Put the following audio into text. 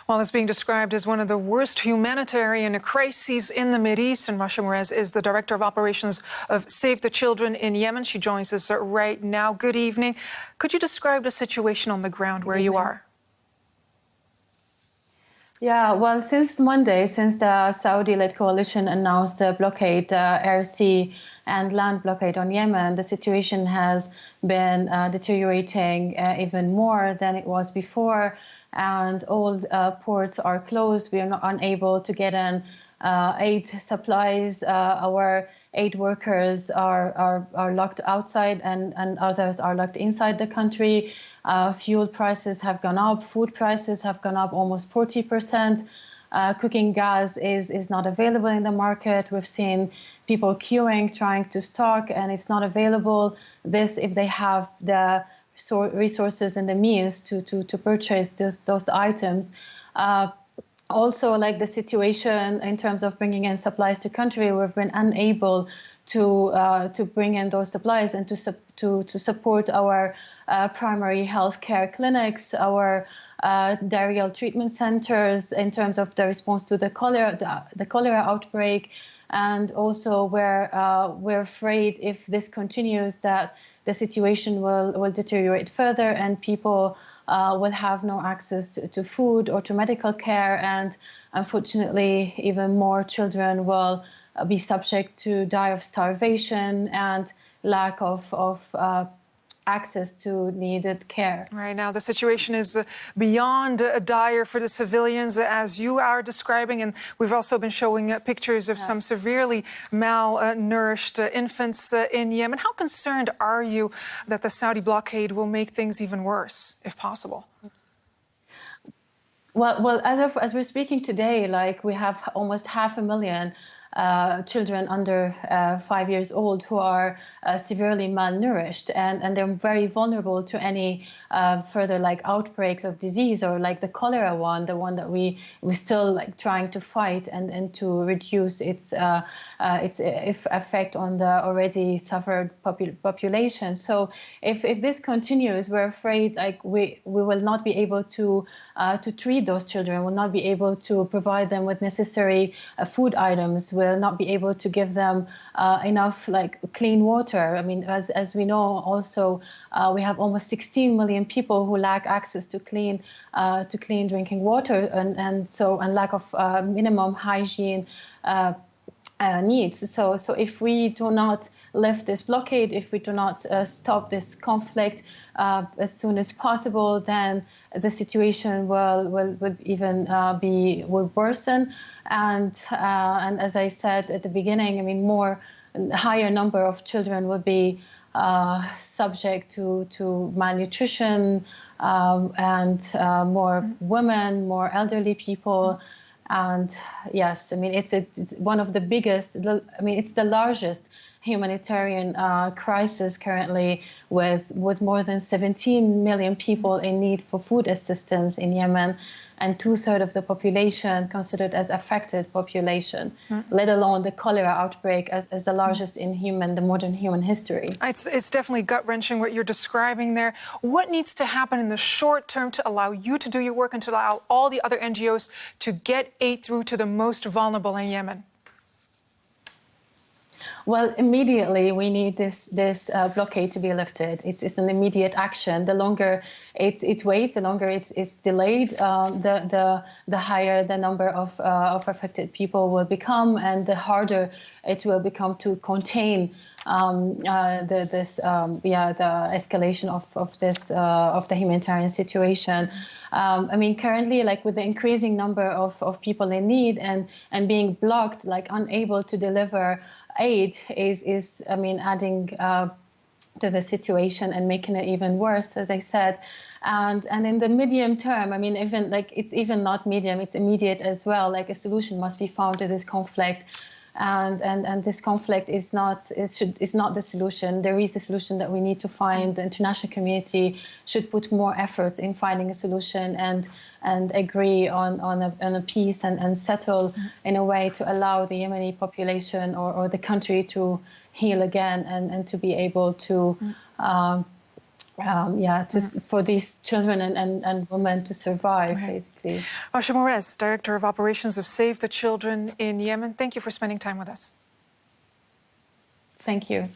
Well, it's being described as one of the worst humanitarian crises in the Mideast. And Rasha Morez is the Director of Operations of Save the Children in Yemen. She joins us right now. Good evening. Could you describe the situation on the ground where you are? Yeah, well, since Monday, since the Saudi-led coalition announced the blockade, air, sea, and land blockade on Yemen, the situation has been deteriorating even more than it was before. And all ports are closed. We are not unable to get in aid supplies. Our aid workers are locked outside, and others are locked inside the country. Fuel prices have gone up. Food prices have gone up almost 40%. Cooking gas is not available in the market. We've seen people queuing, trying to stock, and it's not available. This, if they have the resources and the means to purchase those items. Also, like the situation in terms of bringing in supplies to country, we've been unable to bring in those supplies and to support our primary health care clinics, our diarrheal treatment centers in terms of the response to the cholera outbreak. And also we're afraid if this continues that the situation will deteriorate further and people will have no access to food or to medical care. And unfortunately, even more children will be subject to die of starvation and lack of access to needed care. Right now, the situation is beyond dire for the civilians, as you are describing. And we've also been showing pictures of some severely malnourished infants in Yemen. How concerned are you that the Saudi blockade will make things even worse, if possible? Well, as we're speaking today, like we have almost 500,000 children under 5 years old who are severely malnourished, and they're very vulnerable to any further like outbreaks of disease, or like the cholera one, the one that we're still like trying to fight and to reduce its effect on the already suffered population. So if this continues, we're afraid like we will not be able to treat those children, will not be able to provide them with necessary food items, will not be able to give them enough like clean water. I mean, as we know, also we have almost 16 million people who lack access to clean drinking water, and lack of minimum hygiene needs. So if we do not lift this blockade, if we do not stop this conflict as soon as possible, then the situation will even will worsen. And as I said at the beginning, I mean, higher number of children will be subject to malnutrition, and more women, more elderly people. And yes, I mean, it's one of the biggest, I mean, it's the largest humanitarian crisis currently, with more than 17 million people in need for food assistance in Yemen, and 2/3 of the population considered as affected population, let alone the cholera outbreak as the largest in the modern human history. It's definitely gut-wrenching what you're describing there. What needs to happen in the short term to allow you to do your work and to allow all the other NGOs to get aid through to the most vulnerable in Yemen? Well, immediately we need this blockade to be lifted. It's an immediate action. The longer it waits, the longer it's delayed, the higher the number of affected people will become, and the harder it will become to contain the escalation of the humanitarian situation. I mean, currently, like with the increasing number of people in need and being blocked, like unable to deliver aid is I mean, adding to the situation and making it even worse, as I said. And in the medium term, I mean, even like it's even not medium, it's immediate as well. Like a solution must be found to this conflict. And this conflict is not the solution. There is a solution that we need to find. The international community should put more efforts in finding a solution and agree on a peace and settle in a way to allow the Yemeni population or the country to heal again and to be able to for these children and women to survive, basically. Asha Morez, Director of Operations of Save the Children in Yemen, thank you for spending time with us. Thank you.